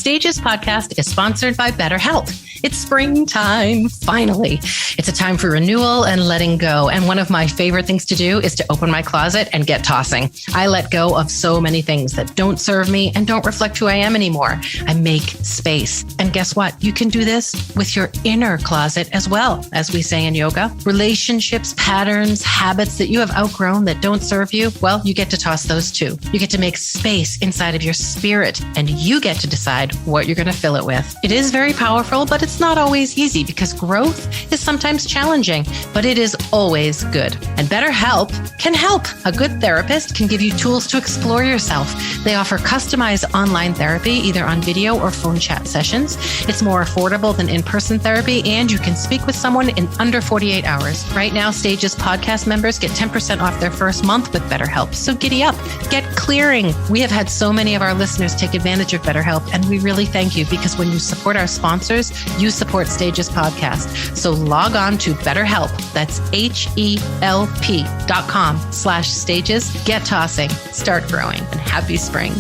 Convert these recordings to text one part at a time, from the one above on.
Stages podcast is sponsored by BetterHelp. It's springtime, finally. It's a time for renewal and letting go. And one of my favorite things to do is to open my closet and get tossing. I let go of so many things that don't serve me and don't reflect who I am anymore. I make space. And guess what? You can do this with your inner closet as well, as we say in yoga. Relationships, patterns, habits that you have outgrown that don't serve you, well, you get to toss those too. You get to make space inside of your spirit, and you get to decide what you're going to fill it with. It is very powerful, but it's not always easy because growth is sometimes challenging, but it is always good. And BetterHelp can help. A good therapist can give you tools to explore yourself. They offer customized online therapy, either on video or phone chat sessions. It's more affordable than in-person therapy, and you can speak with someone in under 48 hours. Right now, Stages podcast members get 10% off their first month with BetterHelp. So giddy up, get clearing. We have had so many of our listeners take advantage of BetterHelp, and we really thank you because when you support our sponsors, you support Stages podcast. So log on to BetterHelp. That's HELP.com/stages. Get tossing, start growing, and happy spring.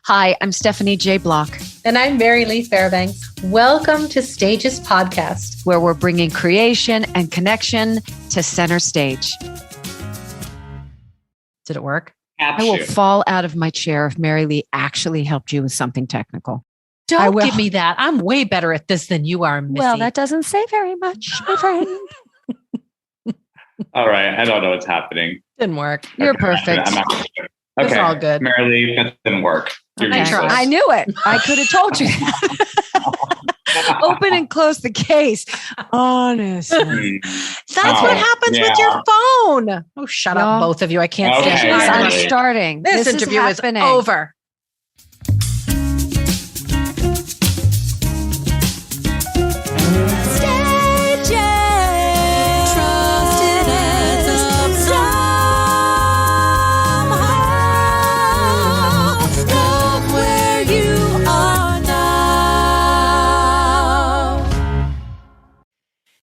Hi, I'm Stephanie J. Block. And I'm Mary Lee Fairbanks. Welcome to Stages podcast, where we're bringing creation and connection to center stage. Did it work? I will fall out of my chair if Mary Lee actually helped you with something technical. Don't give me that. I'm way better at this than you are, Missy. Well, that doesn't say very much, my friend. All right. I don't know what's happening. Didn't work. You're perfect. I'm not sure. It's all good. Mary Lee, that didn't work. You're Okay. I knew it. I could have told you. Open and close the case. Honestly. That's what happens with your phone. Oh, shut up, both of you. I can't stand Okay. this. I'm starting. This interview is happening. over.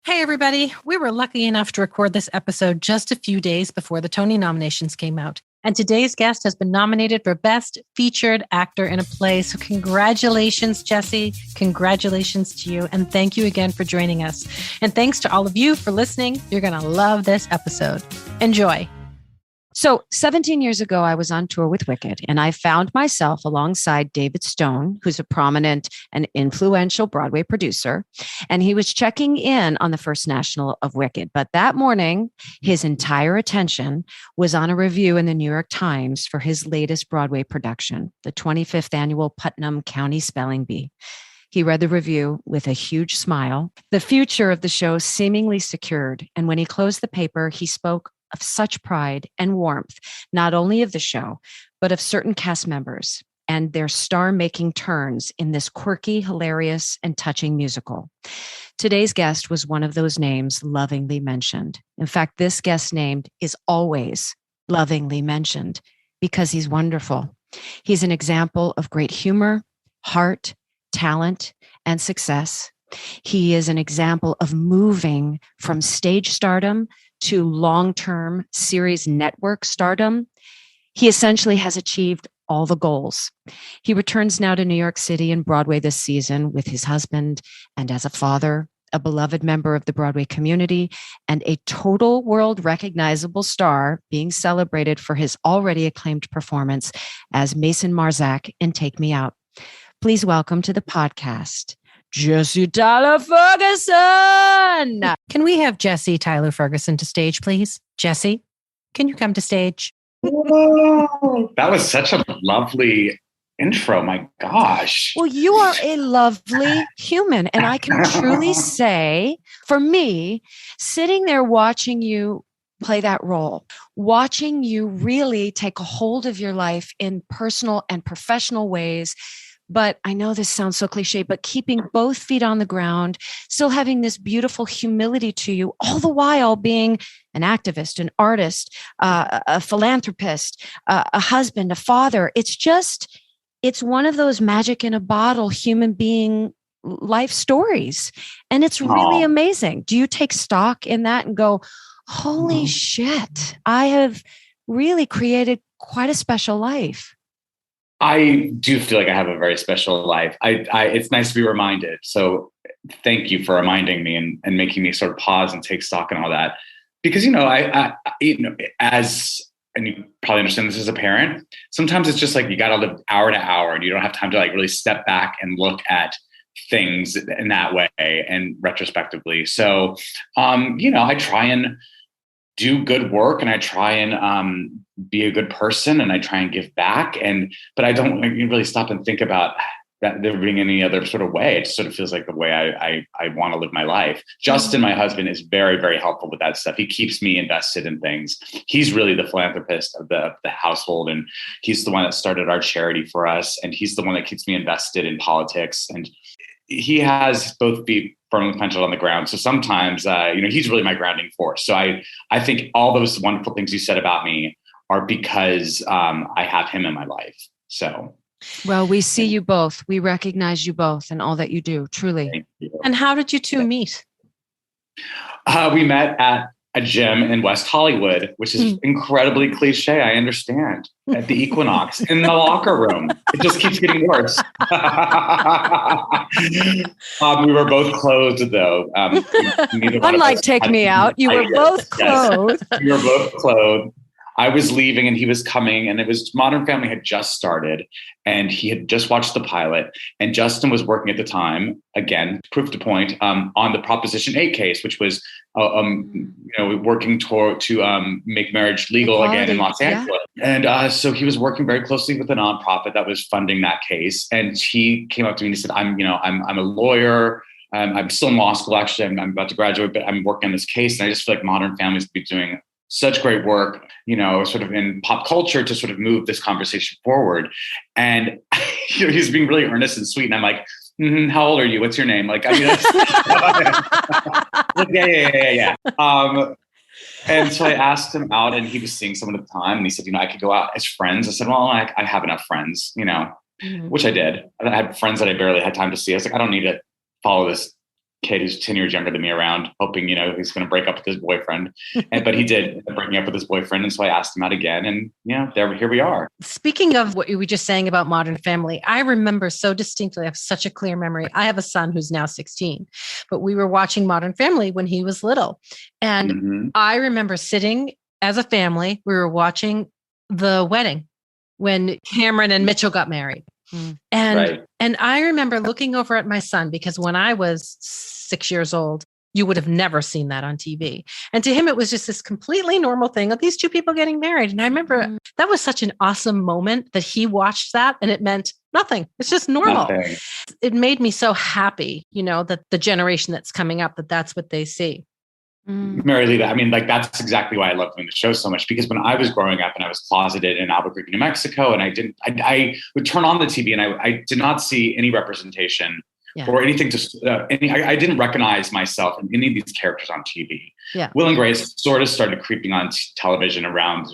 Hey, everybody. We were lucky enough to record this episode just a few days before the Tony nominations came out. And today's guest has been nominated for Best Featured Actor in a Play. So congratulations, Jesse. Congratulations to you. And thank you again for joining us. And thanks to all of you for listening. You're going to love this episode. Enjoy. So 17 years ago, I was on tour with Wicked, and I found myself alongside David Stone, who's a prominent and influential Broadway producer, and he was checking in on the first national of Wicked. But that morning, his entire attention was on a review in the New York Times for his latest Broadway production, the 25th annual PUTNAM County Spelling Bee. He read the review with a huge smile. The future of the show seemingly secured, and when he closed the paper, he spoke of such pride and warmth, not only of the show, but of certain cast members and their star-making turns in this quirky, hilarious, and touching musical. Today's guest was one of those names lovingly mentioned. In fact, this guest's name is always lovingly mentioned because he's wonderful. He's an example of great humor, heart, talent, and success. He is an example of moving from stage stardom to long-term series network stardom. He essentially has achieved all the goals. He returns now to New York City and Broadway this season with his husband and as a father, a beloved member of the Broadway community, and a total world recognizable star being celebrated for his already acclaimed performance as Mason Marzac in Take Me Out. Please welcome to the podcast, Jesse Tyler Ferguson. Can we have Jesse Tyler Ferguson to stage, please? Jesse, can you come to stage? Whoa, that was such a lovely intro. My gosh. Well, you are a lovely human. And I can truly say, for me, sitting there watching you play that role, watching you really take a hold of your life in personal and professional ways. But I know this sounds so cliche, but keeping both feet on the ground, still having this beautiful humility to you, all the while being an activist, an artist, a philanthropist, a husband, a father. It's one of those magic in a bottle human being life stories. And it's really amazing. Do you take stock in that and go, holy shit, I have really created quite a special life? I do feel like I have a very special life. It's nice to be reminded. So thank you for reminding me and making me sort of pause and take stock and all that. Because, and you probably understand this as a parent, sometimes it's just like, you got to live hour to hour and you don't have time to like really step back and look at things in that way and retrospectively. So, I try and do good work, and I try and be a good person, and I try and give back. But I don't really stop and think about that there being any other sort of way. It just sort of feels like the way I want to live my life. Justin, my husband, is very, very helpful with that stuff. He keeps me invested in things. He's really the philanthropist of the household, and he's the one that started our charity for us, and he's the one that keeps me invested in politics. And he has both feet firmly planted on the ground. So sometimes, he's really my grounding force. So I think all those wonderful things you said about me are because I have him in my life. So. Well, we see you both. We recognize you both and all that you do, truly. Thank you. And how did you two meet? We met at a gym in West Hollywood, which is incredibly cliche. I understand. At the Equinox in the locker room. It just keeps getting worse. We were both clothed, though. Unlike Take Me Out, you were both clothed. Yes. We were both clothed. I was leaving and he was coming, and it was Modern Family had just started, and he had just watched the pilot, and Justin was working at the time, again, proof to point, on the Proposition 8 case, which was working to make marriage legal again in Los Angeles. Yeah. And so he was working very closely with a nonprofit that was funding that case. And he came up to me and he said, I'm a lawyer. I'm still in law school, actually. I'm about to graduate, but I'm working on this case. And I just feel like Modern Families would be doing such great work, sort of in pop culture to sort of move this conversation forward. And he's being really earnest and sweet. And I'm like, how old are you? What's your name? Like, yeah. And so I asked him out, and he was seeing someone at the time, and he said, I could go out as friends. I said, well, I have enough friends, which I did. I had friends that I barely had time to see. I was like, I don't need to follow this kid who's 10 years younger than me around, hoping, he's going to break up with his boyfriend. But he did end up breaking up with his boyfriend. And so I asked him out again, and here we are. Speaking of what you were just saying about Modern Family, I remember so distinctly, I have such a clear memory. I have a son who's now 16, but we were watching Modern Family when he was little. And I remember sitting as a family, we were watching the wedding when Cameron and Mitchell got married. And I remember looking over at my son, because when I was 6 years old, you would have never seen that on TV. And to him, it was just this completely normal thing of these two people getting married. And I remember that was such an awesome moment that he watched that, and it meant nothing. It's just normal. Nothing. It made me so happy, that the generation that's coming up, that's what they see. Mary Lee, that's exactly why I love doing the show so much, because when I was growing up and I was closeted in Albuquerque, New Mexico, and I would turn on the TV and I did not see any representation or anything I didn't recognize myself in any of these characters on TV. Yeah. Will and Grace sort of started creeping on television around,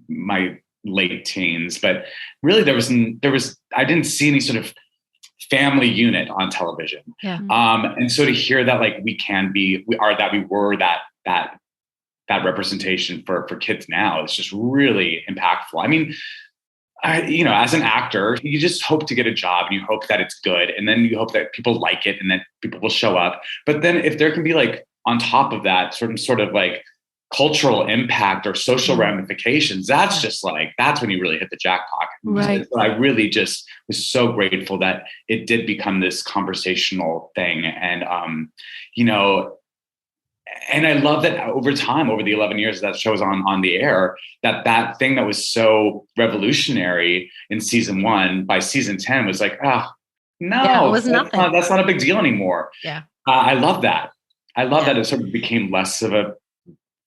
my late teens, but really I didn't see any sort of family unit on television. Yeah. And so to hear that, we were that representation for kids now, it's just really impactful. As an actor, you just hope to get a job and you hope that it's good. And then you hope that people like it and that people will show up. But then if there can be on top of that sort of cultural impact or social ramifications, that's just that's when you really hit the jackpot. Right. So I really just was so grateful that it did become this conversational thing. And, and I love that over time, over the 11 years that show's on the air, that thing that was so revolutionary in season 1, by season 10 was no, it was nothing. That's not a big deal anymore. Yeah. I love that. I love that it sort of became less of a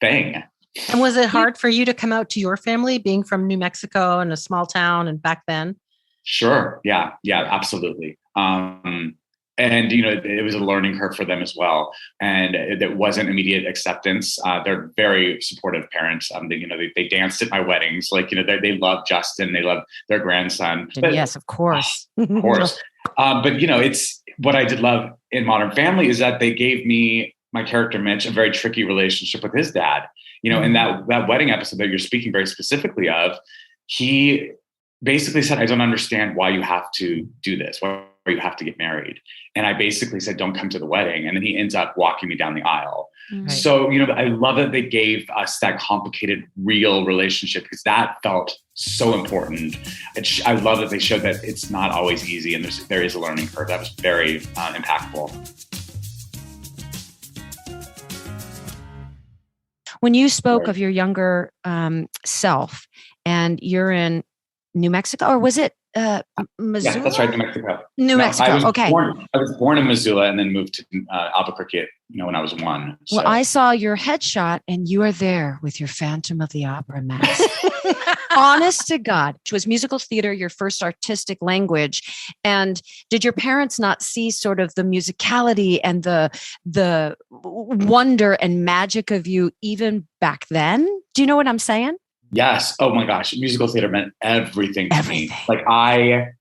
thing. And was it hard for you to come out to your family, being from New Mexico and a small town and back then? Sure. Yeah, absolutely. And, it was a learning curve for them as well. And it wasn't immediate acceptance. They're very supportive parents. They danced at my weddings. They love Justin. They love their grandson. But, yes, of course. Of course. But, it's what I did love in Modern Family is that they gave me, my character Mitch, a very tricky relationship with his dad. In that wedding episode that you're speaking very specifically of, he basically said, I don't understand why you have to do this, why you have to get married. And I basically said, don't come to the wedding. And then he ends up walking me down the aisle. Right. So, I love that they gave us that complicated, real relationship, because that felt so important. I love that they showed that it's not always easy and there is a learning curve. That was very impactful. When you spoke of your younger self, and you're in New Mexico, or was it Missoula? Yeah, that's right, New Mexico. Mexico. I was born in Missoula and then moved to Albuquerque, when I was 1. So. Well, I saw your headshot, and you are there with your Phantom of the Opera mask. Honest to God, was musical theater your first artistic language? And did your parents not see sort of the musicality and the wonder and magic of you even back then? Do you know what I'm saying? Yes. Oh my gosh. Musical theater meant everything to me. Like I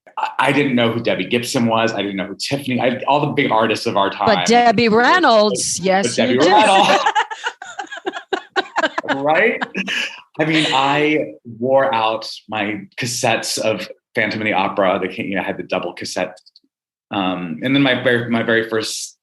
didn't know who Debbie Gibson was. I didn't know who Tiffany, all the big artists of our time. But Debbie Reynolds. Yes, Debbie you did. Reynolds. Right? I mean, I wore out my cassettes of Phantom of the Opera. I had the double cassette. And then my very first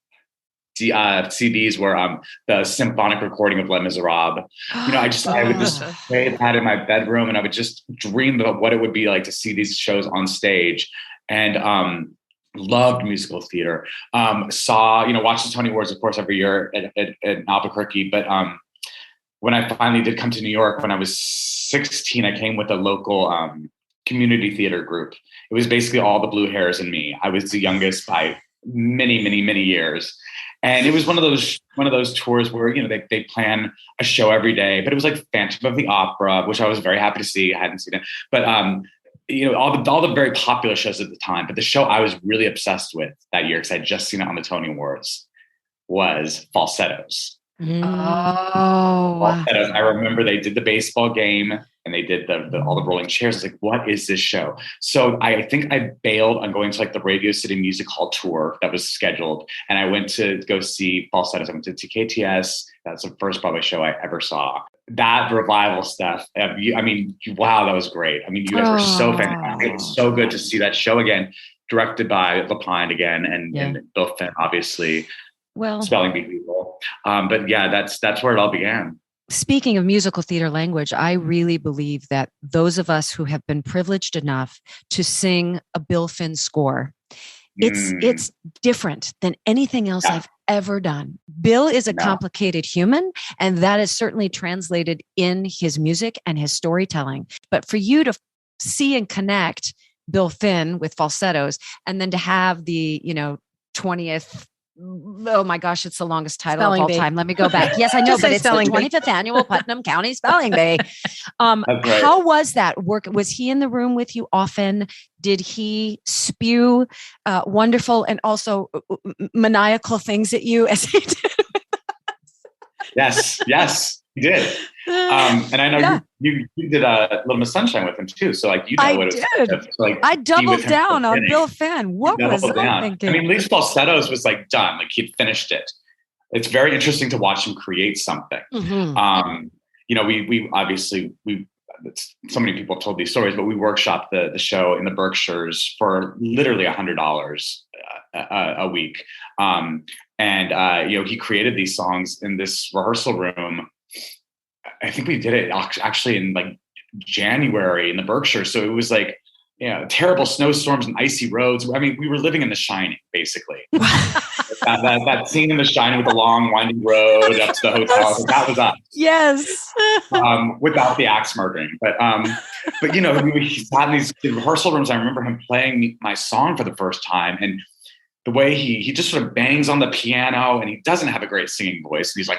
CDs were the symphonic recording of Les Miserables. I would just play that in my bedroom, and I would just dream about what it would be like to see these shows on stage. And loved musical theater. Watched the Tony Awards, of course, every year at Albuquerque. But when I finally did come to New York, when I was 16, I came with a local community theater group. It was basically all the blue hairs and me. I was the youngest by many, many, many years. And it was one of those tours where, they plan a show every day, but it was like Phantom of the Opera, which I was very happy to see. I hadn't seen it, but all the very popular shows at the time. But the show I was really obsessed with that year, because I'd just seen it on the Tony Awards, was Falsettos. Falsettos. I remember they did the baseball game and they did all the rolling chairs. I was like, what is this show? So I think I bailed on going to like the Radio City Music Hall tour that was scheduled. And I went to go see Falsettos. I went to TKTS. That's the first Broadway show I ever saw. That revival stuff. Wow, that was great. I mean, you guys were so fantastic. It's so good to see that show again, directed by Lapine again, and Bill Finn, obviously. Well, Spelling Bee people. But yeah, that's where it all began. Speaking of musical theater language, I really believe that those of us who have been privileged enough to sing a Bill Finn score, it's different than anything else I've ever done. Bill is a complicated human, and that is certainly translated in his music and his storytelling. But for you to see and connect Bill Finn with Falsettos, and then to have the 20th. Oh my gosh, it's the longest title of all time. Let me go back. Yes, I know, but it's the 25th annual Putnam County Spelling Bee. How was that work? Was he in the room with you often? Did he spew wonderful and also maniacal things at you as he did? Yes, he did. And I know you did a Little Miss Sunshine with him too. So what it was. So, I doubled down on Bill Finn. What was I thinking? I mean, at least Falsettos was done. He'd finished it. It's very interesting to watch him create something. Mm-hmm. We obviously so many people have told these stories, but we workshopped the show in the Berkshires for literally $100 a week. He created these songs in this rehearsal room. I think we did it actually in January in the Berkshires. So it was terrible snowstorms and icy roads. I mean, we were living in The Shining, basically. that scene in The Shining with the long winding road up to the hotel. That was us. Yes. Without the axe murdering. But we sat in these rehearsal rooms. I remember him playing my song for the first time. And the way he just sort of bangs on the piano, and he doesn't have a great singing voice. And he's like,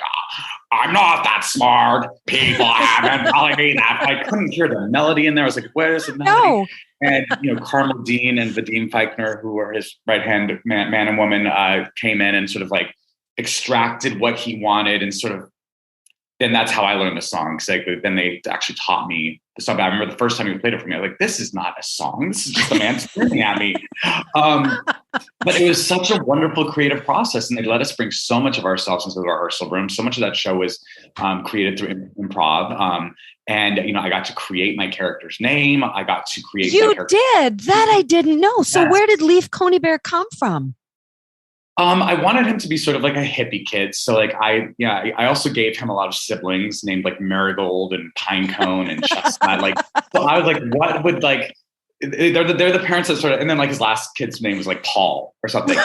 I'm not that smart. People haven't telling me that. I couldn't hear the melody in there. I was like, where's the melody? No. And, Carmel Dean and Vadim Feichner, who were his right-hand man and woman, came in and sort of extracted what he wanted and sort of, and that's how I learned the song. Then they actually taught me the song. I remember the first time he played it for me, I was like, this is not a song. This is just a man screaming at me. But it was such a wonderful creative process. And they let us bring so much of ourselves into the rehearsal room. So much of that show was created through improv. And, I got to create my character's name. I got to create. You did? That I didn't know. So where did Leaf Coney Bear come from? I wanted him to be sort of like a hippie kid. So like I also gave him a lot of siblings named like Marigold and Pinecone and Chestnut. Like, so I was like, what would like, they're the parents that sort of, and then like his last kid's name was like Paul or something.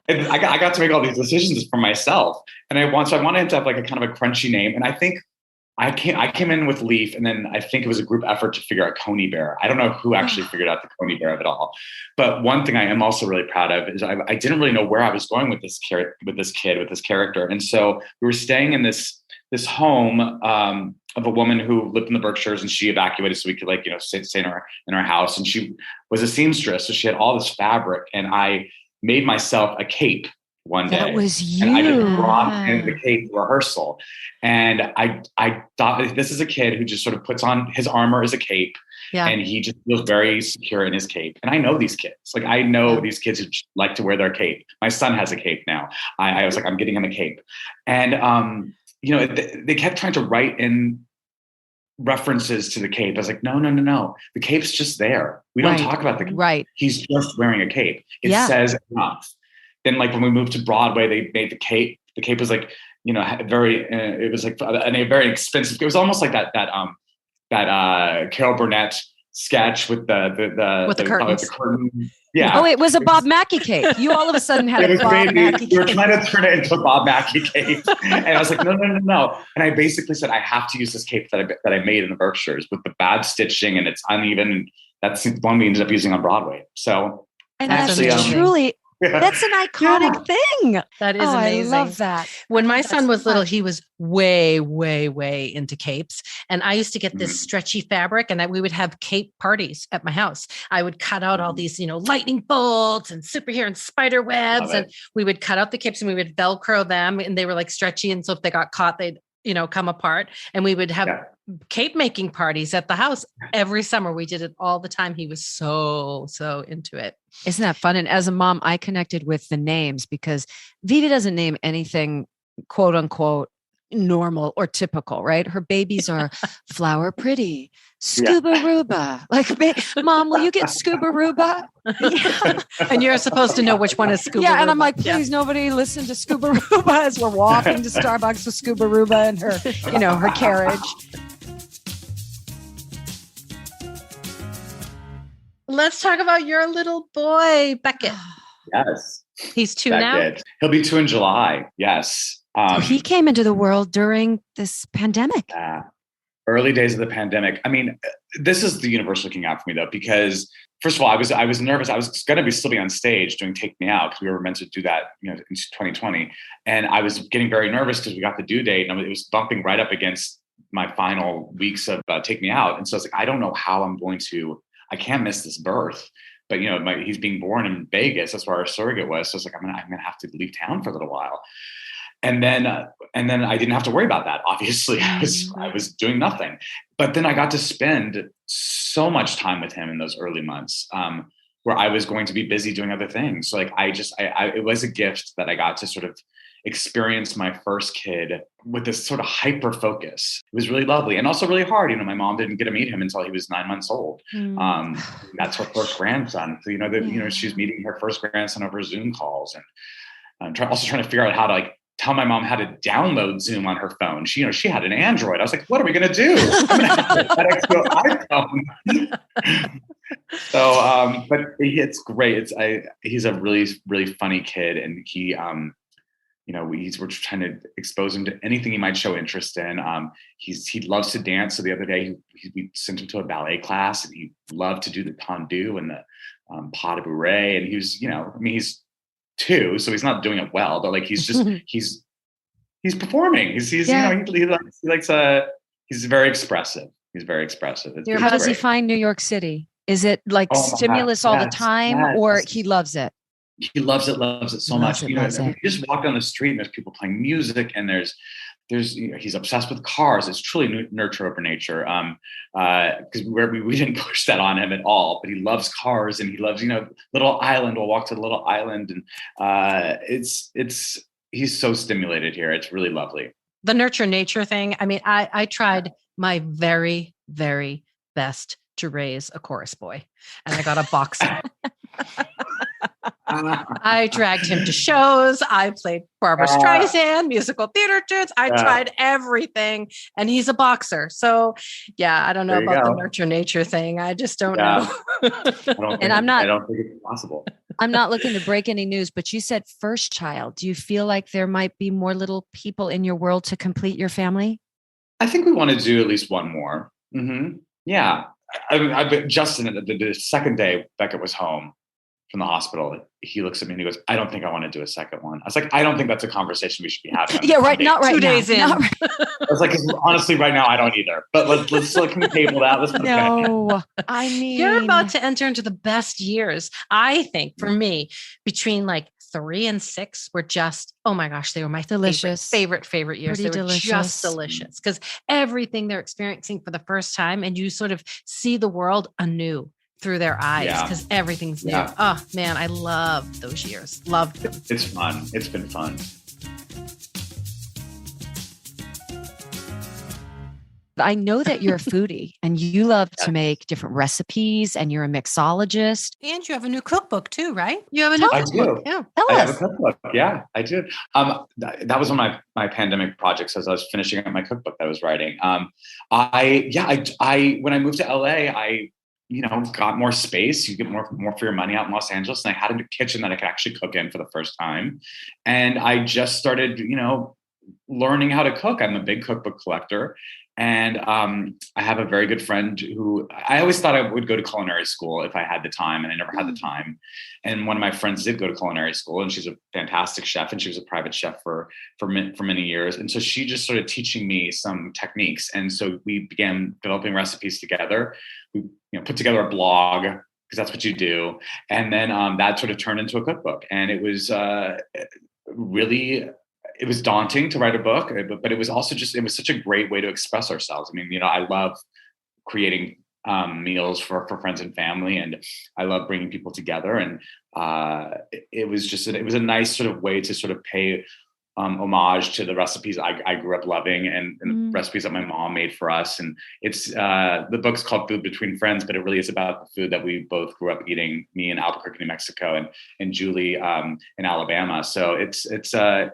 And I got to make all these decisions for myself. And I wanted him to have like a kind of a crunchy name. And I think I came in with Leaf, and then I think it was a group effort to figure out Coney Bear. I don't know who actually figured out the Coney Bear of it all. But one thing I am also really proud of is I didn't really know where I was going with this character. And so we were staying in this home of a woman who lived in the Berkshires, and she evacuated so we could stay in our house. And she was a seamstress. So she had all this fabric, and I made myself a cape one day. That was you. And I just brought in the cape rehearsal. And I thought, this is a kid who just sort of puts on his armor as a cape. Yeah. And he just feels very secure in his cape. And I know these kids. Like, I know these kids who like to wear their cape. My son has a cape now. I was like, I'm getting him a cape. And, they kept trying to write in references to the cape. I was like, no. The cape's just there. We don't talk about the cape. Right. He's just wearing a cape. It says enough. Then like when we moved to Broadway, they made the cape. The cape was like, very, it was like a very expensive. It was almost like that Carol Burnett sketch with the curtains. The curtain. Yeah. Oh, it was a Bob Mackie cape. You all of a sudden had a Bob Mackie cape. We were trying to turn it into a Bob Mackie cape. And I was like, no. And I basically said, I have to use this cape that I made in the Berkshires with the bad stitching, and it's uneven. And that's the one we ended up using on Broadway. So and that's truly... That's an iconic thing. That is amazing. I love that. When my son was little, he was way, way, way into capes. And I used to get this stretchy fabric, and we would have cape parties at my house. I would cut out all these, lightning bolts and superhero and spider webs. And we would cut out the capes and we would Velcro them, and they were like stretchy. And so if they got caught, they'd, come apart. And we would have cape making parties at the house every summer. We did it all the time. He was so into it. Isn't that fun? And as a mom, I connected with the names because Vivi doesn't name anything quote unquote normal or typical, right? Her babies are Flower Pretty, Scuba Ruba. Like, Mom, will you get Scuba Ruba? And you're supposed to know which one is Scuba Ruba. And I'm like, please, nobody listen to Scuba Ruba as we're walking to Starbucks with Scuba Ruba and her, her carriage. Let's talk about your little boy, Beckett. Yes. He's 2 Beckett. now? He'll be 2 in July. Yes. So he came into the world during this pandemic. Early days of the pandemic. I mean, this is the universe looking out for me, though, because first of all, I was nervous. I was going to still be on stage doing Take Me Out because we were meant to do that, in 2020. And I was getting very nervous because we got the due date, and it was bumping right up against my final weeks of Take Me Out. And so I was like, I don't know how I can't miss this birth. But, he's being born in Vegas. That's where our surrogate was. So I was like, I'm gonna have to leave town for a little while. And then I didn't have to worry about that. Obviously, I was doing nothing. But then I got to spend so much time with him in those early months, where I was going to be busy doing other things. So like it was a gift that I got to sort of experience my first kid with this sort of hyper focus. It was really lovely and also really hard. My mom didn't get to meet him until he was 9 months old. That's her first grandson. So she was meeting her first grandson over Zoom calls, and also trying to figure out how to tell my mom how to download Zoom on her phone. She had an Android. I was like, what are we going to do? I'm going to have to iPhone. So, but it's great. He's a really, really funny kid, and we're trying to expose him to anything he might show interest in. He loves to dance. So the other day we sent him to a ballet class, and he loved to do the tendu and the pas de bourrée. And he was, he's 2, so he's not doing it well, but he's just he's performing. He's he's very expressive. He's very expressive. How does he find New York City? Is it stimulus all the time, or he loves it? He loves it so much. You just walk down the street and there's people playing music, and there's he's obsessed with cars. It's truly nurture over nature. Because we didn't push that on him at all, but he loves cars, and he loves, little island. We'll walk to the little island, and he's so stimulated here. It's really lovely. The nurture nature thing. I mean, I tried my very, very best to raise a chorus boy, and I got a boxer. I dragged him to shows. I played Barbra Streisand, musical theater tunes. I tried everything, and he's a boxer. So, yeah, I don't know about the nurture nature thing. I just don't know. I don't think it's possible. I'm not looking to break any news, but you said first child. Do you feel like there might be more little people in your world to complete your family? I think we want to do at least one more. Mm-hmm. Yeah. I've been Justin, the second day Beckett was home from the hospital, he looks at me and he goes, I don't think I want to do a second one. I was like, I don't think that's a conversation we should be having. Yeah, right. Not right 2 now. days in. Right. I was like, honestly, right now, I don't either. But let's can we table that? Let's No, I mean, you're about to enter into the best years. I think for me, between like 3 and 6 were just, oh my gosh, they were my delicious, favorite years. Pretty they were just delicious because everything they're experiencing for the first time, and you sort of see the world anew through their eyes because everything's new. Oh man, I love those years. Loved them. It's fun. It's been fun. I know that you're a foodie and you love to make different recipes, and you're a mixologist. And you have a new cookbook too, right? You have a new cookbook. Yeah. I have a cookbook. Yeah, I do. That was one of my pandemic projects as I was finishing up my cookbook that I was writing. I when I moved to LA, I got more space. You get more for your money out in Los Angeles. And I had a kitchen that I could actually cook in for the first time. And I just started, learning how to cook. I'm a big cookbook collector. And I have a very good friend who I always thought I would go to culinary school if I had the time, and I never had the time. And one of my friends did go to culinary school, and she's a fantastic chef, and she was a private chef for many years. And so she just started teaching me some techniques. And so we began developing recipes together. We put together a blog, because that's what you do. And then that sort of turned into a cookbook. And it was it was daunting to write a book, but it was also it was such a great way to express ourselves. I mean, I love creating meals for friends and family, and I love bringing people together. And it was a nice sort of way to sort of pay homage to the recipes I grew up loving, and the recipes that my mom made for us. And it's the book's called Food Between Friends, but it really is about the food that we both grew up eating, me in Albuquerque, New Mexico, and Julie in Alabama. So it's a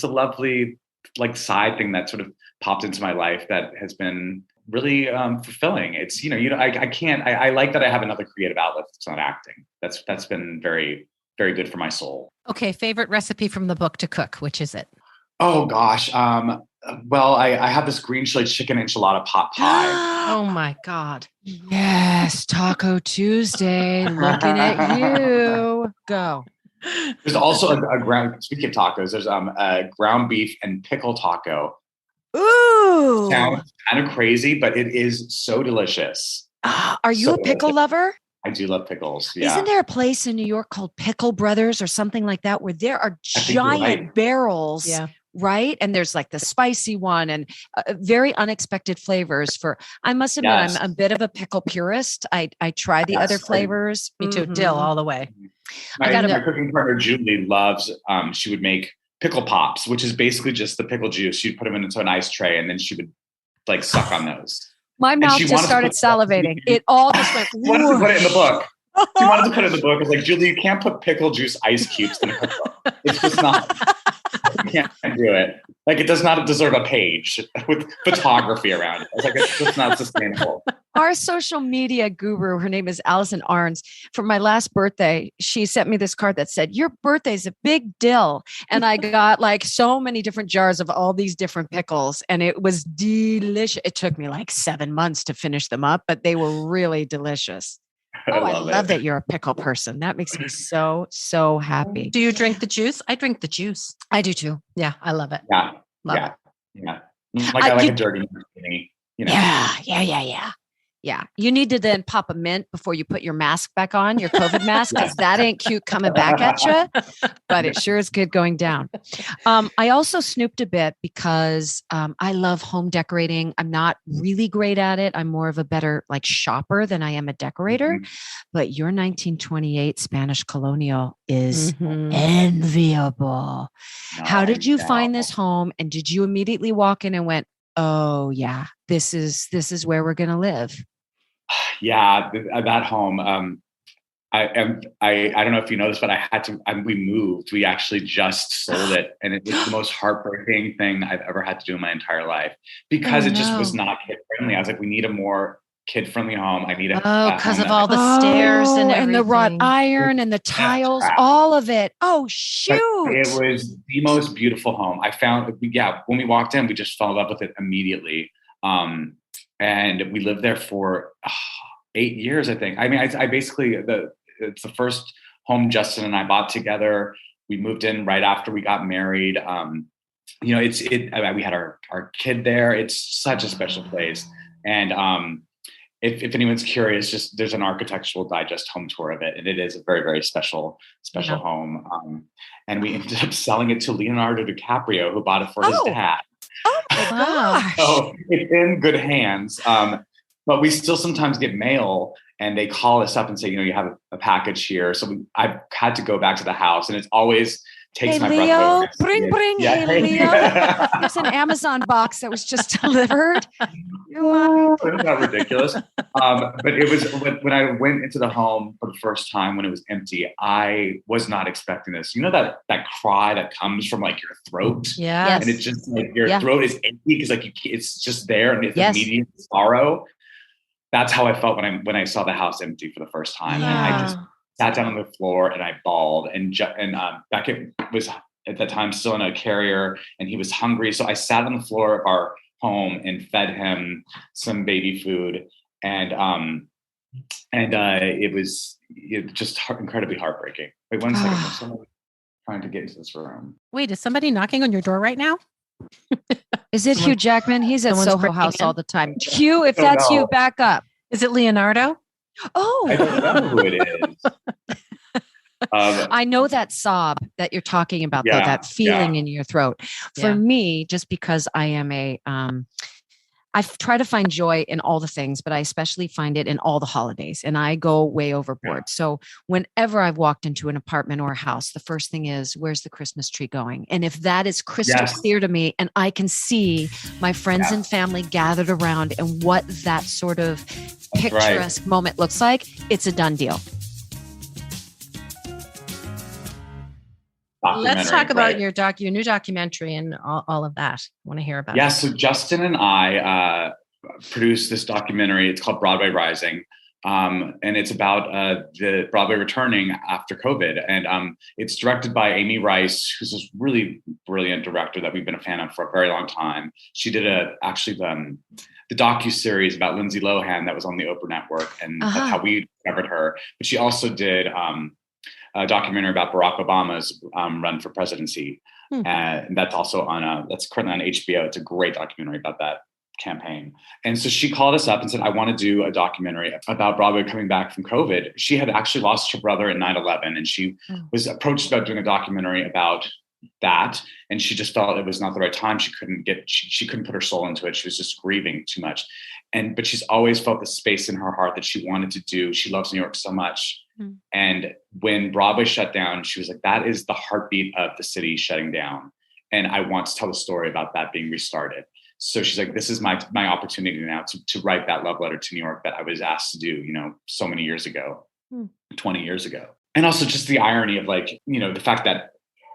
lovely like side thing that sort of popped into my life that has been really fulfilling. It's I like that I have another creative outlet that's not acting. That's been very, very good for my soul. Okay, favorite recipe from the book to cook, which is it? Oh gosh. Well, I have this green chili chicken enchilada pot pie. Oh my God. Yes, Taco Tuesday. Looking at you. Go. There's also speaking of tacos, there's a ground beef and pickle taco. Ooh. Sounds kind of crazy, but it is so delicious. Are you a pickle lover? I do love pickles. Yeah. Isn't there a place in New York called Pickle Brothers or something like that, where there are giant barrels, right? And there's like the spicy one and very unexpected flavors I must admit, I'm a bit of a pickle purist. I try the other flavors. Me too. Dill all the way. My cooking partner, Julie, loves, she would make pickle pops, which is basically just the pickle juice. She'd put them into an ice tray, and then she would like suck on those. My mouth just started salivating. It all just went. She wanted to put it in the book. She wanted to put it in the book. I was like, Julie, you can't put pickle juice ice cubes in a cookbook. It's just not. You can't do it. Like, it does not deserve a page with photography around it. I was like, it's just not sustainable. Our social media guru, her name is Allison Arns. For my last birthday, she sent me this card that said, "Your birthday's a big dill." And I got like so many different jars of all these different pickles, and it was delicious. It took me like 7 months to finish them up, but they were really delicious. I love that you're a pickle person. That makes me so, so happy. Do you drink the juice? I drink the juice. I do too. Yeah, I love it. Yeah. Love it. Yeah. Like I like a dirty martini. Yeah. Yeah. You need to then pop a mint before you put your mask back on, your COVID mask, because that ain't cute coming back at you, but it sure is good going down. I also snooped a bit because I love home decorating. I'm not really great at it. I'm more of a better like shopper than I am a decorator, but your 1928 Spanish colonial is enviable. How did you find this home? And did you immediately walk in and went, oh yeah, this is where we're going to live? Yeah, that home. I don't know if you know this, but we moved. We actually just sold it. And it was the most heartbreaking thing I've ever had to do in my entire life because it just was not kid friendly. I was like, we need a more kid friendly home. I need because of all the stairs and everything. And the wrought iron and the tiles, all of it. Oh, shoot. But it was the most beautiful home. I found, when we walked in, we just fell in love with it immediately. And we lived there for 8 years, I think. I mean, I basically, it's the first home Justin and I bought together. We moved in right after we got married. We had our kid there. It's such a special place. And if anyone's curious, there's an Architectural Digest home tour of it. And it is a very, very special home. And we ended up selling it to Leonardo DiCaprio, who bought it for his dad. Oh my gosh. So it's in good hands. But we still sometimes get mail and they call us up and say, you have a package here. So I've had to go back to the house and it's always takes my Leo, breath away. bring. Yeah. Hey, Leo. There's an Amazon box that was just delivered. Isn't that ridiculous? But it was when I went into the home for the first time when it was empty, I was not expecting this. You know that cry that comes from like your throat? Yeah. And it's just like your throat is empty because like it's just there and it's immediate sorrow. That's how I felt when I saw the house empty for the first time. Yeah. And I just sat down on the floor and I bawled. And Beckett was at that time still in a carrier and he was hungry. So I sat on the floor of our home and fed him some baby food. And it was just incredibly heartbreaking. Wait 1 second. There's someone trying to get into this room. Wait, is somebody knocking on your door right now? Is it Hugh Jackman? He's at Soho House all the time. Hugh, if that's you, back up. Is it Leonardo? Oh, I don't know who it is. I know that sob that you're talking about, though, that feeling in your throat. For me, just because I am I try to find joy in all the things, but I especially find it in all the holidays, and I go way overboard. So whenever I've walked into an apartment or a house, the first thing is, where's the Christmas tree going? And if that is crystal clear to me and I can see my friends and family gathered around and what that sort of picturesque moment looks like, it's a done deal. Let's talk about your new documentary and all of that. I want to hear about it. Yeah, so Justin and I produced this documentary. It's called Broadway Rising. And it's about the Broadway returning after COVID. And it's directed by Amy Rice, who's this really brilliant director that we've been a fan of for a very long time. She did the docuseries about Lindsay Lohan that was on the Oprah Network. And that's how we discovered her. But she also did a documentary about Barack Obama's run for presidency. And that's also that's currently on HBO. It's a great documentary about that campaign. And so she called us up and said, I want to do a documentary about Broadway coming back from COVID. She had actually lost her brother in 9/11 and she was approached about doing a documentary about that. And she just felt it was not the right time. She couldn't put her soul into it. She was just grieving too much. But she's always felt the space in her heart that she wanted to do. She loves New York so much. And when Broadway shut down, she was like, that is the heartbeat of the city shutting down. And I want to tell the story about that being restarted. So she's like, this is my opportunity now to write that love letter to New York that I was asked to do, so many years ago, 20 years ago. And also just the irony of the fact that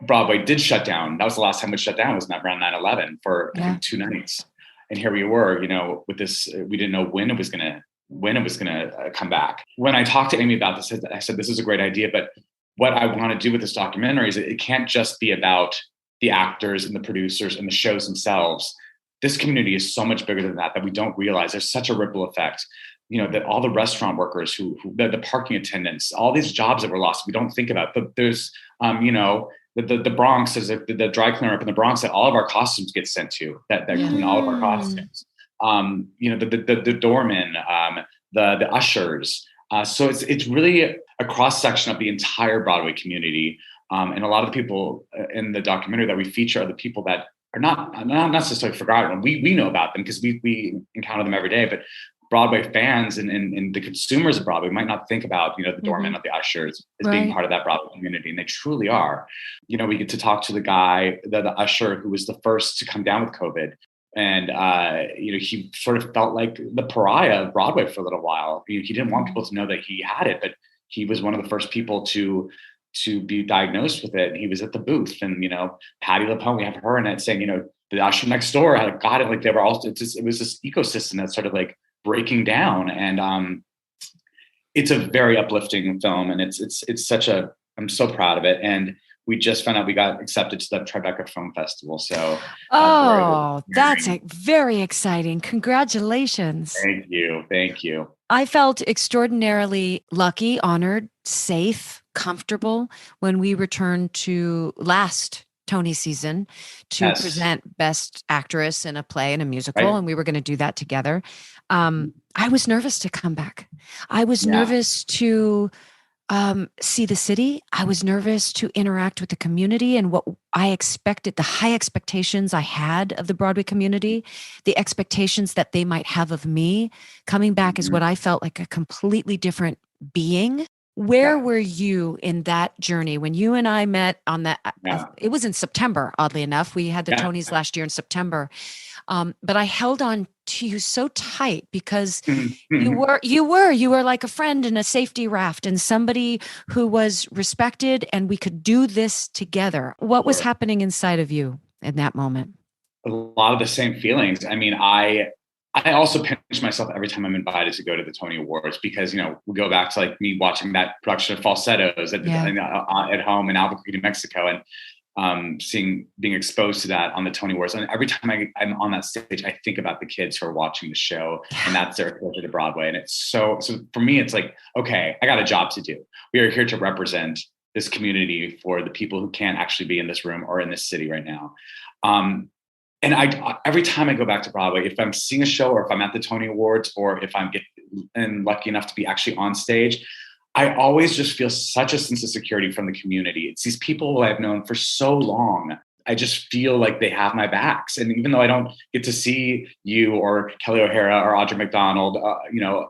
Broadway did shut down. That was the last time it shut down, was around 9/11 for I think 2 nights. And here we were, with this, we didn't know when it was going to come back. When I talked to Amy about this, I said, this is a great idea, but what I want to do with this documentary is it can't just be about the actors and the producers and the shows themselves. This community is so much bigger than that we don't realize. There's such a ripple effect, that all the restaurant workers who the parking attendants, all these jobs that were lost, we don't think about. But there's, the Bronx, the dry cleaner up in the Bronx that all of our costumes get sent to, that clean all of our costumes. The doormen, the ushers. So it's really a cross section of the entire Broadway community. And a lot of the people in the documentary that we feature are the people that are not necessarily forgotten. We know about them because we encounter them every day, but Broadway fans and the consumers of Broadway might not think about, the doorman of the ushers as being part of that Broadway community. And they truly are. We get to talk to the guy, the usher who was the first to come down with COVID. And, he sort of felt like the pariah of Broadway for a little while. He didn't want people to know that he had it, but he was one of the first people to be diagnosed with it. He was at the booth, and, Patti LuPone, we have her in it saying, the usher next door had got it. Like they were all, it was this ecosystem that's sort of like breaking down. And it's a very uplifting film. And it's such I'm so proud of it. And we just found out we got accepted to the Tribeca Film Festival. So, that's very exciting. Congratulations. Thank you. I felt extraordinarily lucky, honored, safe, comfortable when we returned to last Tony season to present Best Actress in a play and a musical. And we were going to do that together. I was nervous to come back. I was nervous to see the city. I was nervous to interact with the community and what I expected, the high expectations I had of the Broadway community, the expectations that they might have of me. Coming back is what I felt like a completely different being. Where were you in that journey when you and I met on that? It was in September, oddly enough. We had the Tonys last year in September. But I held on to you so tight because you were like a friend in a safety raft and somebody who was respected, and we could do this together. What was happening inside of you in that moment? A lot of the same feelings. I mean, I also pinch myself every time I'm invited to go to the Tony Awards because, we go back to like me watching that production of Falsettos at home in Albuquerque, New Mexico, and being exposed to that on the Tony Awards. And every time I'm on that stage, I think about the kids who are watching the show, and that's their exposure to Broadway. And it's so for me, it's like, okay, I got a job to do. We are here to represent this community for the people who can't actually be in this room or in this city right now. And every time I go back to Broadway, if I'm seeing a show or if I'm at the Tony Awards or if I'm lucky enough to be actually on stage, I always just feel such a sense of security from the community. It's these people who I've known for so long. I just feel like they have my backs. And even though I don't get to see you or Kelly O'Hara or Audra McDonald,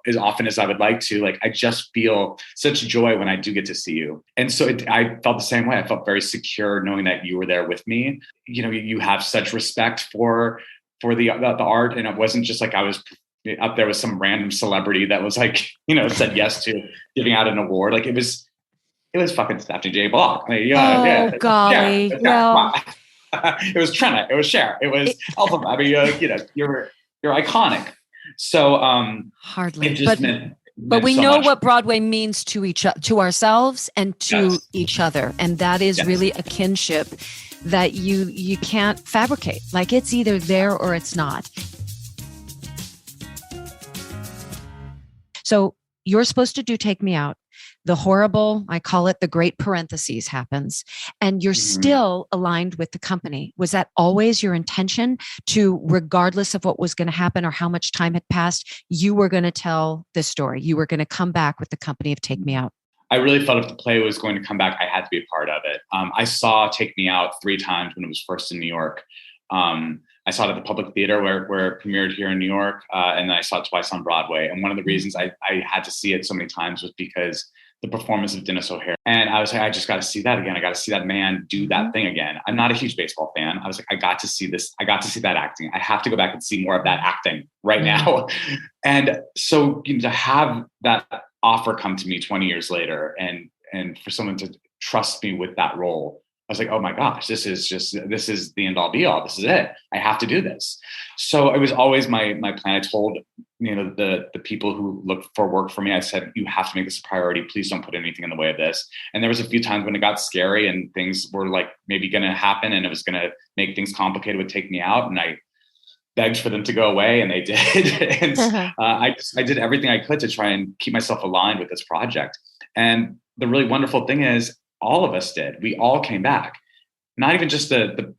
as often as I would like to, like, I just feel such joy when I do get to see you. And so I felt the same way. I felt very secure knowing that you were there with me. You have such respect for the art. And it wasn't just like I was up there with some random celebrity that was like, said yes to giving out an award. Like it was fucking Stephanie J. Block. I mean, golly. Well, it was Trina. It was Cher. It was Alpha. I mean, you're iconic. So hardly. It just meant but we so know much. what Broadway means to to ourselves and to each other, and that is really a kinship that you can't fabricate. Like it's either there or it's not. So you're supposed to do Take Me Out. The horrible, I call it the great parentheses, happens. And you're still aligned with the company. Was that always your intention to, regardless of what was going to happen or how much time had passed, you were going to tell this story? You were going to come back with the company of Take Me Out? I really felt if the play was going to come back, I had to be a part of it. I saw Take Me Out 3 times when it was first in New York. I saw it at the Public Theater where it premiered here in New York. And then I saw it twice on Broadway. And one of the reasons I had to see it so many times was because the performance of Dennis O'Hare. And I was like, I just got to see that again. I got to see that man do that thing again. I'm not a huge baseball fan. I was like, I got to see this. I got to see that acting. I have to go back and see more of that acting right now. And so to have that offer come to me 20 years later and for someone to trust me with that role, I was like, oh my gosh, this is the end all be all. This is it. I have to do this. So it was always my plan. I told, the people who looked for work for me, I said, you have to make this a priority. Please don't put anything in the way of this. And there was a few times when it got scary and things were like maybe going to happen and it was going to make things complicated, would take me out. And I begged for them to go away, and they did. And I did everything I could to try and keep myself aligned with this project. And the really wonderful thing is, all of us did. We all came back. Not even just the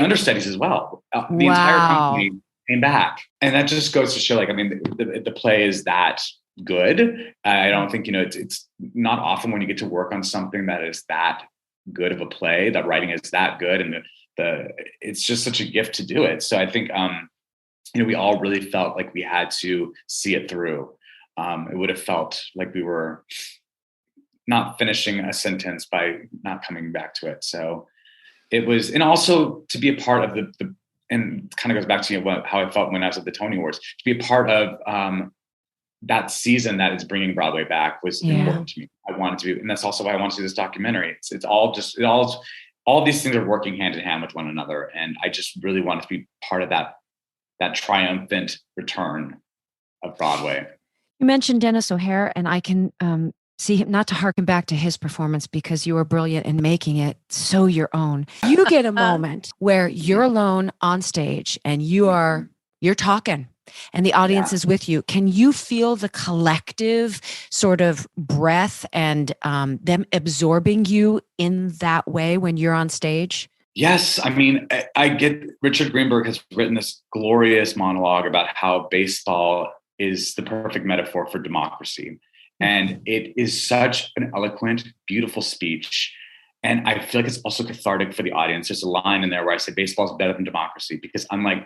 understudies as well. The entire company came back. And that just goes to show, like, I mean, the play is that good. I don't think, it's not often when you get to work on something that is that good of a play, that writing is that good. And it's just such a gift to do it. So I think, we all really felt like we had to see it through. It would have felt like we were not finishing a sentence by not coming back to it. So it was, and also to be a part of and it kind of goes back to how I felt when I was at the Tony Awards, to be a part of that season that is bringing Broadway back was important to me. I wanted to be, and that's also why I wanted to do this documentary. All these things are working hand in hand with one another. And I just really wanted to be part of that triumphant return of Broadway. You mentioned Dennis O'Hare, and I can see him, not to harken back to his performance because you were brilliant in making it so your own. You get a moment where you're alone on stage and you're talking and the audience is with you. Can you feel the collective sort of breath and them absorbing you in that way when you're on stage? Yes. I mean, I get Richard Greenberg has written this glorious monologue about how baseball is the perfect metaphor for democracy. And it is such an eloquent, beautiful speech. And I feel like it's also cathartic for the audience. There's a line in there where I say baseball is better than democracy because unlike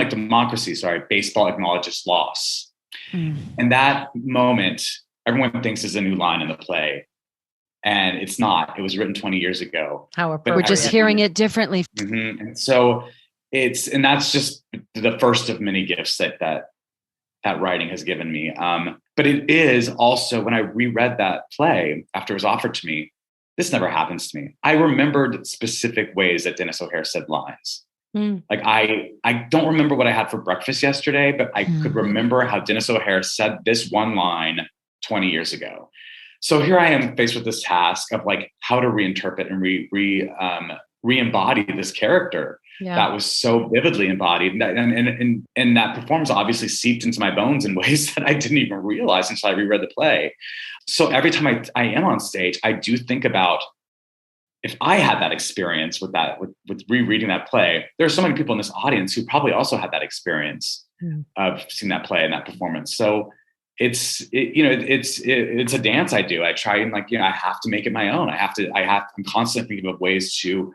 democracy, baseball acknowledges loss. And that moment, everyone thinks is a new line in the play. And it's not. It was written 20 years ago. We're just hearing it differently. Mm-hmm. And so that's just the first of many gifts that writing has given me. But it is also, when I reread that play after it was offered to me, this never happens to me. I remembered specific ways that Dennis O'Hare said lines. Like I don't remember what I had for breakfast yesterday, but I could remember how Dennis O'Hare said this one line 20 years ago. So here I am faced with this task of like how to reinterpret and re-embody this character that was so vividly embodied. And that performance obviously seeped into my bones in ways that I didn't even realize until I reread the play. So every time I am on stage, I do think about if I had that experience with rereading that play. There are so many people in this audience who probably also had that experience of seeing that play and that performance. So it's a dance I do. I try and I have to make it my own. I'm constantly thinking of ways to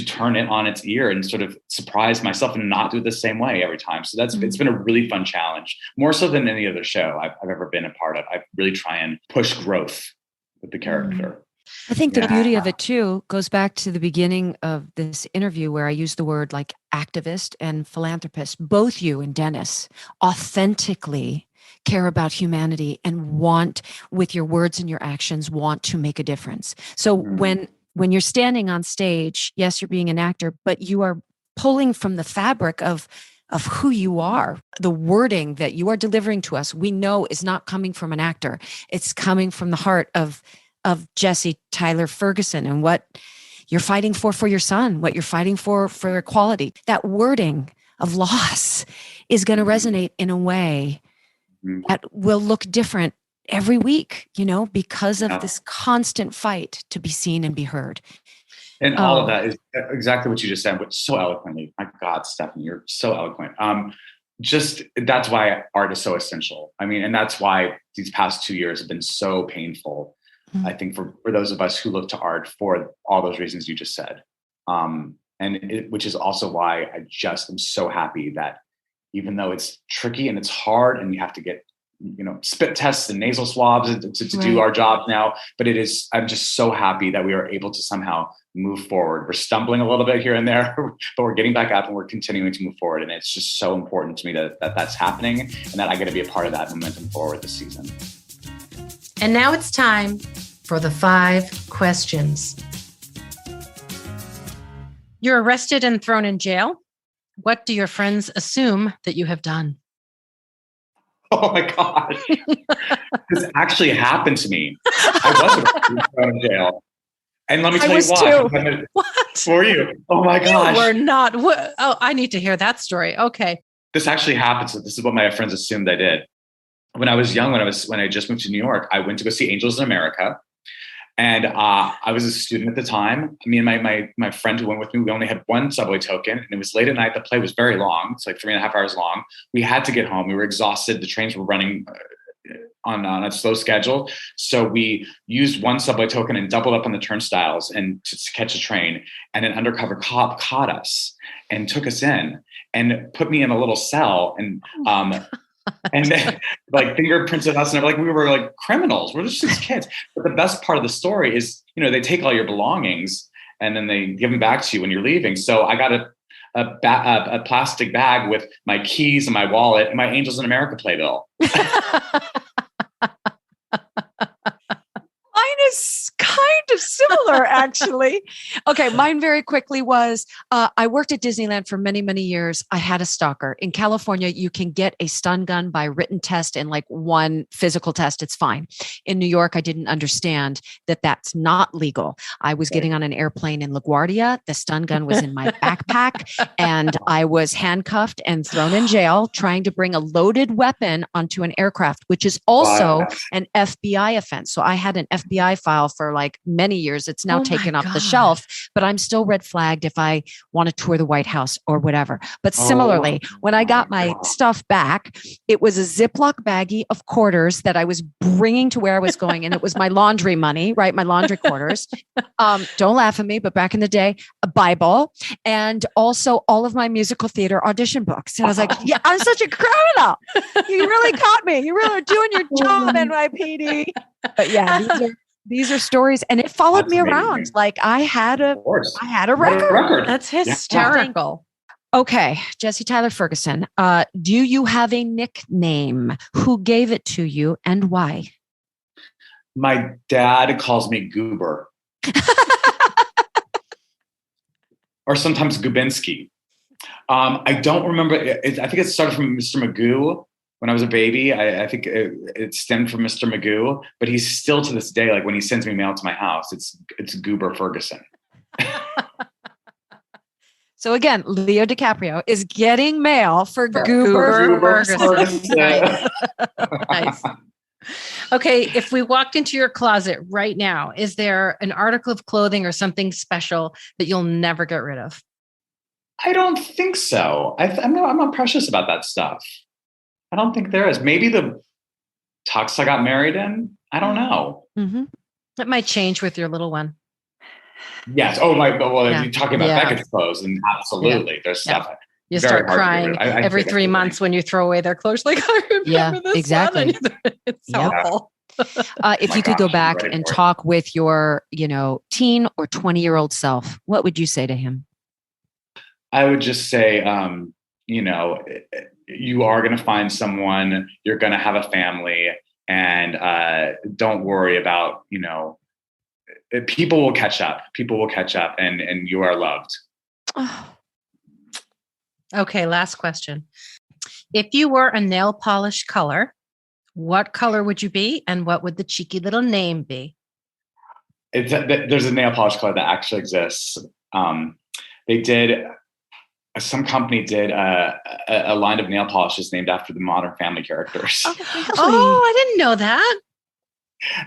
turn it on its ear and sort of surprise myself and not do it the same way every time. So it's been a really fun challenge, more so than any other show I've ever been a part of. I really try and push growth with the character. I think the beauty of it too goes back to the beginning of this interview where I used the word like activist and philanthropist. Both you and Dennis authentically care about humanity and want, with your words and your actions, want to make a difference. So when you're standing on stage, yes, you're being an actor, but you are pulling from the fabric of who you are. The wording that you are delivering to us, we know is not coming from an actor. It's coming from the heart of Jesse Tyler Ferguson and what you're fighting for your son, what you're fighting for equality. That wording of loss is going to resonate in a way that will look different every week, because of this constant fight to be seen and be heard. And all of that is exactly what you just said, but so eloquently. My God, Stephanie, you're so eloquent. That's why art is so essential. I mean, and that's why these past 2 years have been so painful. I think for those of us who look to art for all those reasons you just said. Which is also why I just am so happy that even though it's tricky and it's hard and you have to get, spit tests and nasal swabs to do our job now, but I'm just so happy that we are able to somehow move forward. We're stumbling a little bit here and there, but we're getting back up and we're continuing to move forward. And it's just so important to me that that's happening and that I get to be a part of that momentum forward this season. And now it's time for the 5 questions. You're arrested and thrown in jail. What do your friends assume that you have done? Oh my God. This actually happened to me. I was arrested and thrown in jail. And let me tell you why. Too. What? For you. Oh my gosh. You were not. Oh, I need to hear that story. Okay. This actually happened. So this is what my friends assumed I did. When I was young, when I just moved to New York, I went to go see Angels in America. And I was a student at the time. Me and my friend who went with me, we only had one subway token, and it was late at night. The play was very long. It's like 3.5 hours long. We had to get home. We were exhausted. The trains were running on a slow schedule. So we used one subway token and doubled up on the turnstiles and to catch a train. And an undercover cop caught us and took us in and put me in a little cell and then like fingerprinted us, and like we were like criminals. We're just kids. But the best part of the story is, they take all your belongings and then they give them back to you when you're leaving. So I got a plastic bag with my keys and my wallet and my Angels in America playbill. Mine is kind of similar, actually. Okay, mine very quickly was, I worked at Disneyland for many, many years. I had a stalker. In California, you can get a stun gun by written test and like one physical test. It's fine. In New York, I didn't understand that that's not legal. I was getting on an airplane in LaGuardia. The stun gun was in my backpack, and I was handcuffed and thrown in jail trying to bring a loaded weapon onto an aircraft, which is also an FBI offense. So I had an FBI file for like many years. It's now taken off the shelf, but I'm still red flagged if I want to tour the White House or whatever. But similarly, when I got my stuff back, it was a Ziploc baggie of quarters that I was bringing to where I was going. And it was my laundry money, right? My laundry quarters. Don't laugh at me, but back in the day, a Bible, and also all of my musical theater audition books. And I was like, yeah, I'm such a criminal. You really caught me. You really are doing your job, NYPD. But yeah, these are stories, and it followed me around. Like I had a record. That's hysterical. Okay, Jesse Tyler Ferguson. Do you have a nickname? Who gave it to you, and why? My dad calls me Goober, or sometimes Gubinski. I don't remember. I think it started from Mr. Magoo. When I was a baby, I think it stemmed from Mr. Magoo, but he's still to this day, like when he sends me mail to my house, it's Goober Ferguson. So again, Leo DiCaprio is getting mail for Goober Ferguson. Nice. Okay, if we walked into your closet right now, is there an article of clothing or something special that you'll never get rid of? I don't think so. I'm not precious about that stuff. I don't think there is. Maybe the tux I got married in. I don't know. Mm-hmm. It might change with your little one. Yes. Oh my. Well, you're talking about Beckett's clothes, and absolutely, there's stuff. You start crying every 3 months when you throw away their clothes. Like, I remember this exactly. It's awful. If you could go back and talk with your, teen or 20-year-old self, what would you say to him? I would just say, you are going to find someone, you're going to have a family, and don't worry about, people will catch up. People will catch up, and you are loved. Oh. Okay, last question. If you were a nail polish color, what color would you be, and what would the cheeky little name be? There's a nail polish color that actually exists. Some company did a line of nail polishes named after the Modern Family characters. Oh, I didn't know that.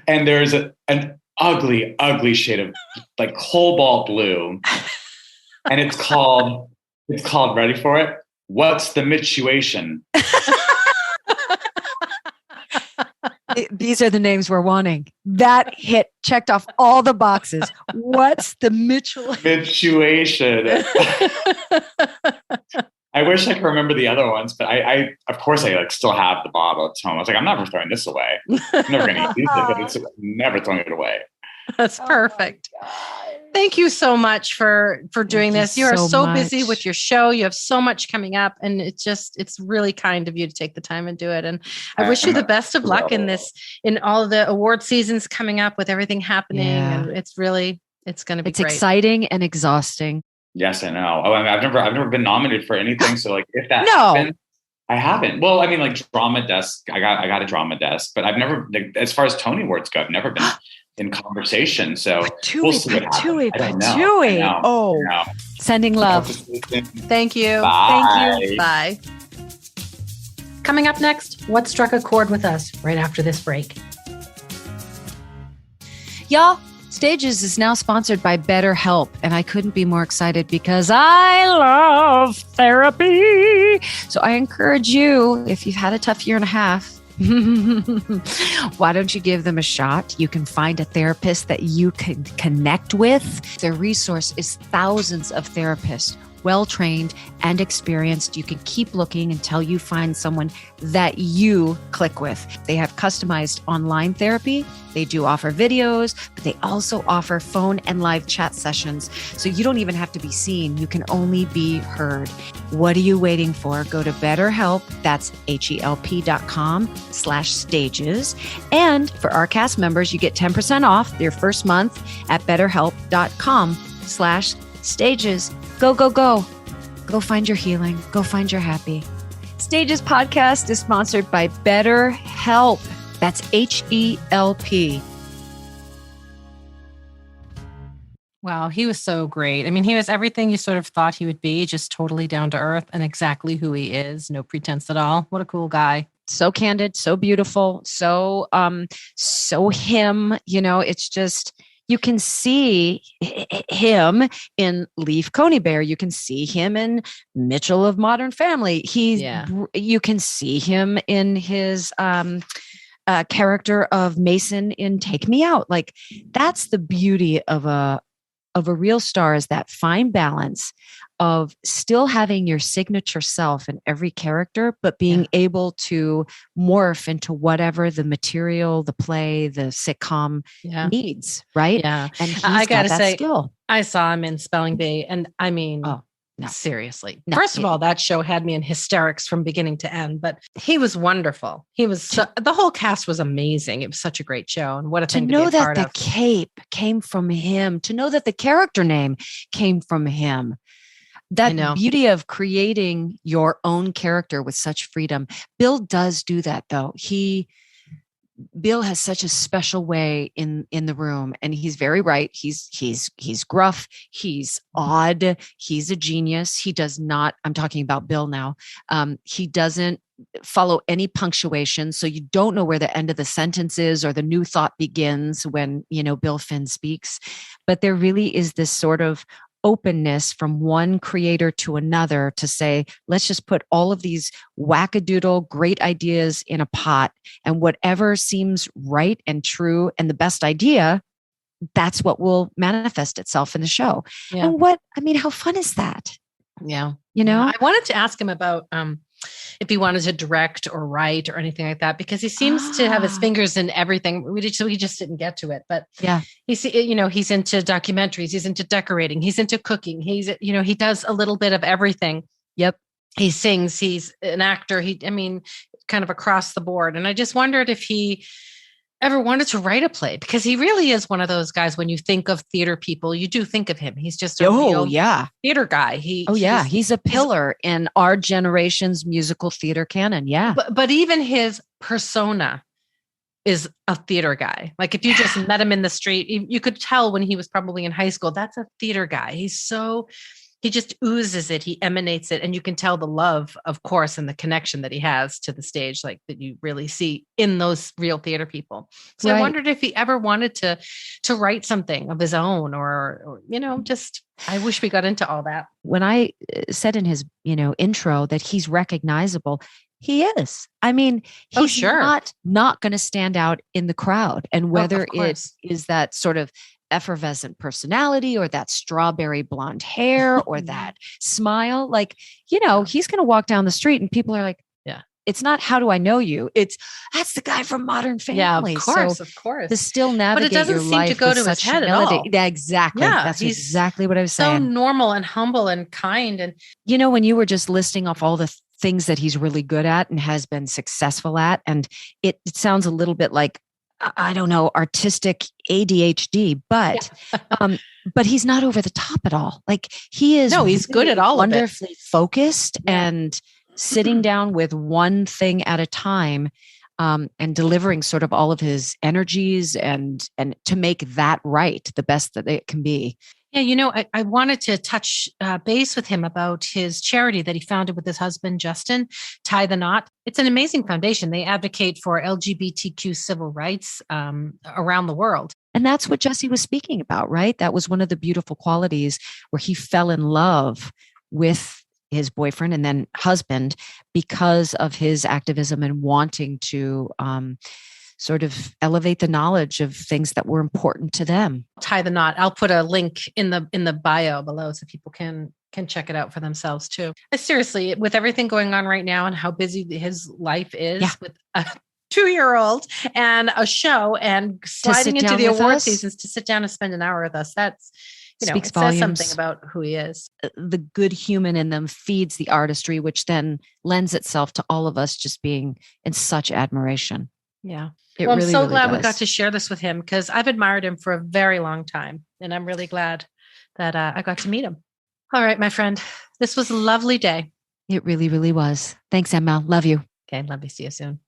And there's an ugly, ugly shade of like cobalt blue, and it's called, ready for it? What's the Mitchuation? These are the names we're wanting. That checked off all the boxes. What's the Mitchuation? I wish I could remember the other ones, but I of course I still have the bottle at home. I was like, I'm never throwing this away. I'm never going to use it, but it's never throwing it away. That's perfect. Thank you so much for doing this. You are so busy with your show. You have so much coming up, and it's really kind of you to take the time and do it. And I wish you the best of luck in all of the award seasons coming up with everything happening. Yeah. And it's going to be great. Exciting and exhausting. Yes, I know. Oh, I've never been nominated for anything. So if that happens, I haven't. Well, drama desk. I got a drama desk, but I've never, as far as Tony Awards go, I've never been in conversation. So we'll see what happens. I don't know. Oh, sending love. Thank you. Bye. Thank you. Bye. Coming up next, what struck a chord with us right after this break? Y'all, Stages is now sponsored by BetterHelp, and I couldn't be more excited because I love therapy. So I encourage you, if you've had a tough year and a half, why don't you give them a shot? You can find a therapist that you can connect with. Their resource is thousands of therapists, well-trained and experienced. You can keep looking until you find someone that you click with. They have customized online therapy. They do offer videos, but they also offer phone and live chat sessions. So you don't even have to be seen. You can only be heard. What are you waiting for? Go to BetterHelp. That's HELP.com/stages. And for our cast members, you get 10% off their first month at BetterHelp.com/stages. Go, go, go. Go find your healing. Go find your happy. Stages podcast is sponsored by BetterHelp. That's HELP. Wow, he was so great. I mean, he was everything you sort of thought he would be, just totally down to earth and exactly who he is. No pretense at all. What a cool guy. So candid, so beautiful, so him, it's just, you can see him in Leaf Coney Bear. You can see him in Mitchell of Modern Family. You can see him in his character of Mason in Take Me Out. Like, that's the beauty of a real star, is that fine balance of still having your signature self in every character, but being able to morph into whatever the material, the play, the sitcom needs, right? Yeah. And he's I gotta got that say, skill. I saw him in Spelling Bee, and I mean, seriously. First of all, that show had me in hysterics from beginning to end, but he was wonderful. The whole cast was amazing. It was such a great show. And what a thing to be a part of. To know that the cape came from him, to know that the character name came from him. That beauty of creating your own character with such freedom. Bill does do that, though. Bill has such a special way in the room, and he's very right. He's gruff. He's odd. He's a genius. He does not, I'm talking about Bill now. He doesn't follow any punctuation. So you don't know where the end of the sentence is or the new thought begins when, Bill Finn speaks. But there really is this sort of openness from one creator to another to say, let's just put all of these wackadoodle great ideas in a pot, and whatever seems right and true and the best idea, that's what will manifest itself in the show. Yeah. And how fun is that? Yeah. I wanted to ask him about if he wanted to direct or write or anything like that, because he seems to have his fingers in everything. So he just didn't get to it. But he's into documentaries, he's into decorating, he's into cooking, he does a little bit of everything. Yep. He sings, he's an actor. Kind of across the board. And I just wondered if he ever wanted to write a play, because he really is one of those guys. When you think of theater people, you do think of him. He's just a real theater guy. He's a pillar in our generation's musical theater canon. Yeah. But even his persona is a theater guy. Like, if you just met him in the street, you could tell when he was probably in high school, that's a theater guy. He just oozes it. He emanates it. And you can tell the love, of course, and the connection that he has to the stage, like that you really see in those real theater people. So I wondered if he ever wanted to write something of his own or just, I wish we got into all that. When I said in his, intro that he's recognizable, he is. I mean, he's not going to stand out in the crowd. And whether it is that sort of effervescent personality or that strawberry blonde hair or that smile, he's going to walk down the street and people are like, it's not, how do I know you? It's, that's the guy from Modern Family. Yeah, of course. To still navigate your life. But it doesn't seem to go to his head at all. Yeah, exactly. Yeah, that's exactly what I was saying. So normal and humble and kind. And when you were just listing off all the things that he's really good at and has been successful at, and it sounds a little bit like, I don't know, artistic ADHD, but he's not over the top at all. Like, he is. No, he's good at all. Wonderfully focused and sitting down with one thing at a time, and delivering sort of all of his energies and to make that right the best that it can be. Yeah, I wanted to touch base with him about his charity that he founded with his husband, Justin, Tie the Knot. It's an amazing foundation. They advocate for LGBTQ civil rights around the world. And that's what Jesse was speaking about, right? That was one of the beautiful qualities where he fell in love with his boyfriend and then husband because of his activism and wanting to sort of elevate the knowledge of things that were important to them. Tie the Knot. I'll put a link in the bio below so people can check it out for themselves too. Seriously, with everything going on right now and how busy his life is with a 2-year-old and a show and sliding into the award seasons, to sit down and spend an hour with us, that's, speaks it volumes. says something about who he is. The good human in them feeds the artistry, which then lends itself to all of us just being in such admiration. Yeah. I'm so glad we got to share this with him because I've admired him for a very long time. And I'm really glad that I got to meet him. All right, my friend, this was a lovely day. It really, really was. Thanks, Emma. Love you. Okay. Love you. See you soon.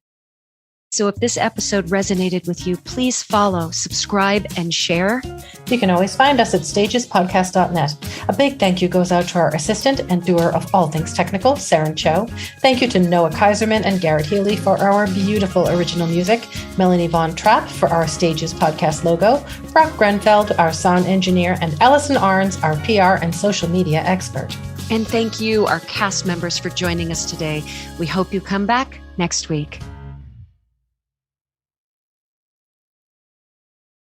So if this episode resonated with you, please follow, subscribe, and share. You can always find us at stagespodcast.net. A big thank you goes out to our assistant and doer of all things technical, Saren Cho. Thank you to Noah Kaiserman and Garrett Healy for our beautiful original music, Melanie Von Trapp for our Stages Podcast logo, Brock Grenfeld, our sound engineer, and Allison Arns, our PR and social media expert. And thank you, our cast members, for joining us today. We hope you come back next week.